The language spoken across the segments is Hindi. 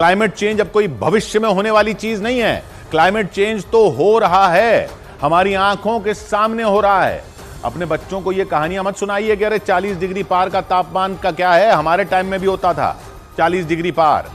क्लाइमेट चेंज अब कोई भविष्य में होने वाली चीज नहीं है। क्लाइमेट चेंज तो हो रहा है, हमारी आंखों के सामने हो रहा है। अपने बच्चों को ये कहानियां मत सुनाइए कि अरे 40 डिग्री पार का तापमान का क्या है, हमारे टाइम में भी होता था 40 डिग्री पार।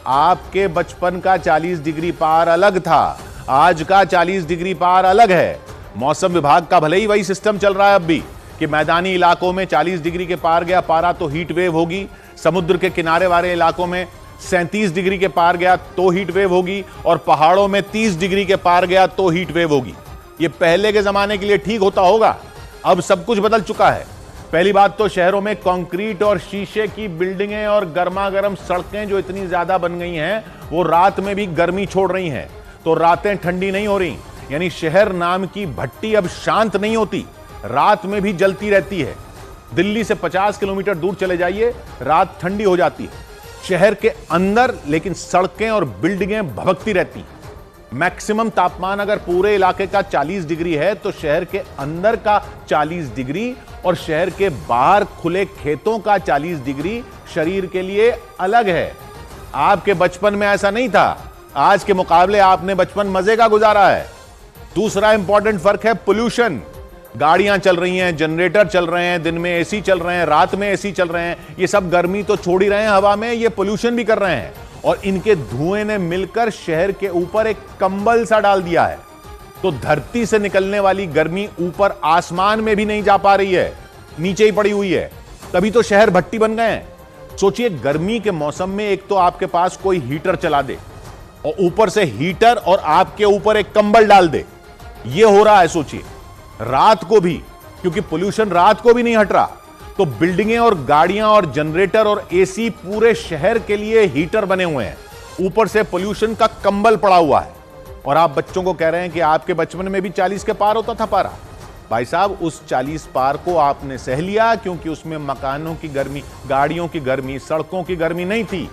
आपके बचपन का 40 डिग्री पार अलग था, आज का 40 डिग्री पार अलग है। मौसम विभाग का भले ही वही सिस्टम चल रहा है अब भी कि मैदानी इलाकों में 40 डिग्री के पार गया पारा तो हीट वेव होगी, समुद्र के किनारे वाले इलाकों में 37 डिग्री के पार गया तो हीट वेव होगी, और पहाड़ों में 30 डिग्री के पार गया तो हीट वेव होगी। ये पहले के जमाने के लिए ठीक होता होगा, अब सब कुछ बदल चुका है। पहली बात तो शहरों में कंक्रीट और शीशे की बिल्डिंगें और गर्मा गर्म सड़कें जो इतनी ज्यादा बन गई हैं, वो रात में भी गर्मी छोड़ रही हैं, तो रातें ठंडी नहीं हो रही। यानी शहर नाम की भट्टी अब शांत नहीं होती, रात में भी जलती रहती है। दिल्ली से 50 किलोमीटर दूर चले जाइए, रात ठंडी हो जाती है शहर के अंदर, लेकिन सड़कें और बिल्डिंगें भभकती रहती हैं। मैक्सिमम तापमान अगर पूरे इलाके का 40 डिग्री है तो शहर के अंदर का 40 डिग्री और शहर के बाहर खुले खेतों का 40 डिग्री शरीर के लिए अलग है। आपके बचपन में ऐसा नहीं था, आज के मुकाबले आपने बचपन मजे का गुजारा है। दूसरा इंपॉर्टेंट फर्क है पोल्यूशन। गाड़ियां चल रही हैं, जनरेटर चल रहे हैं, दिन में एसी चल रहे हैं, रात में एसी चल रहे हैं, ये सब गर्मी तो छोड़ ही रहे हैं हवा में, ये पोल्यूशन भी कर रहे हैं, और इनके धुएं ने मिलकर शहर के ऊपर एक कंबल सा डाल दिया है। तो धरती से निकलने वाली गर्मी ऊपर आसमान में भी नहीं जा पा रही है, नीचे ही पड़ी हुई है। तभी तो शहर भट्टी बन गए हैं। सोचिए, गर्मी के मौसम में एक तो आपके पास कोई हीटर चला दे और ऊपर से हीटर और आपके ऊपर एक कंबल डाल दे, ये हो रहा है। सोचिए रात को भी, क्योंकि पोल्यूशन रात को भी नहीं हट रहा, तो बिल्डिंगें और गाड़ियां और जनरेटर और एसी पूरे शहर के लिए हीटर बने हुए हैं, ऊपर से पोल्यूशन का कंबल पड़ा हुआ है। और आप बच्चों को कह रहे हैं कि आपके बचपन में भी 40 के पार होता था पारा। भाई साहब, उस 40 पार को आपने सह लिया क्योंकि उसमें मकानों की गर्मी, गाड़ियों की गर्मी, सड़कों की गर्मी नहीं थी।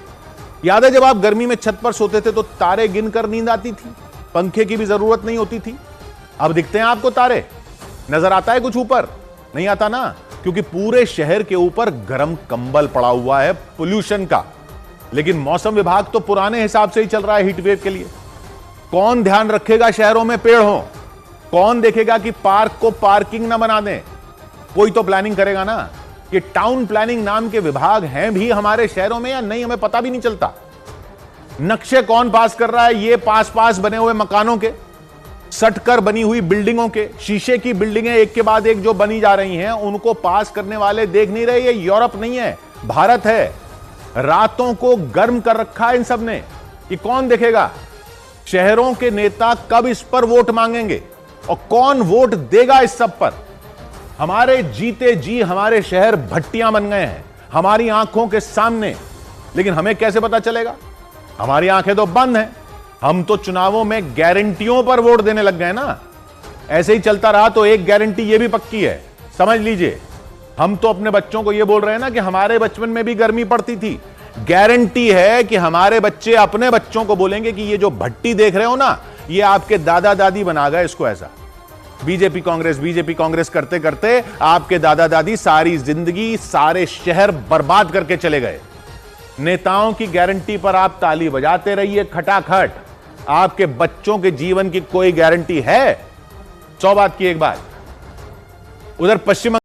याद है जब आप गर्मी में छत पर सोते थे तो तारे गिनकर नींद आती थी, पंखे की भी जरूरत नहीं होती थी। अब दिखते हैं आपको तारे? नजर आता है कुछ ऊपर? नहीं आता ना, क्योंकि पूरे शहर के ऊपर गर्म कंबल पड़ा हुआ है पोल्यूशन का। लेकिन मौसम विभाग तो पुराने हिसाब से ही चल रहा है हीट वेव के लिए। कौन ध्यान रखेगा शहरों में पेड़ हो? कौन देखेगा कि पार्क को पार्किंग ना बना दें? कोई तो प्लानिंग करेगा ना। ये टाउन प्लानिंग नाम के विभाग हैं भी हमारे शहरों में या नहीं, हमें पता भी नहीं चलता। नक्शे कौन पास कर रहा है? ये पास बने हुए मकानों के, सटकर बनी हुई बिल्डिंगों के, शीशे की बिल्डिंगें एक के बाद एक जो बनी जा रही हैं, उनको पास करने वाले देख नहीं रहे। ये यूरोप नहीं है, भारत है। रातों को गर्म कर रखा है इन सब ने। ये कौन देखेगा? शहरों के नेता कब इस पर वोट मांगेंगे और कौन वोट देगा इस सब पर? हमारे जीते जी हमारे शहर भट्टियां बन गए हैं हमारी आंखों के सामने, लेकिन हमें कैसे पता चलेगा? हमारी आंखें तो बंद हैं। हम तो चुनावों में गारंटियों पर वोट देने लग गए ना। ऐसे ही चलता रहा तो एक गारंटी ये भी पक्की है, समझ लीजिए। हम तो अपने बच्चों को ये बोल रहे हैं ना कि हमारे बचपन में भी गर्मी पड़ती थी। गारंटी है कि हमारे बच्चे अपने बच्चों को बोलेंगे कि ये जो भट्टी देख रहे हो ना, ये आपके दादा दादी बना गए इसको ऐसा। बीजेपी कांग्रेस करते करते आपके दादा दादी सारी जिंदगी सारे शहर बर्बाद करके चले गए। नेताओं की गारंटी पर आप ताली बजाते रहिए खटाखट, आपके बच्चों के जीवन की कोई गारंटी है? 100 बात की एक बात। उधर पश्चिम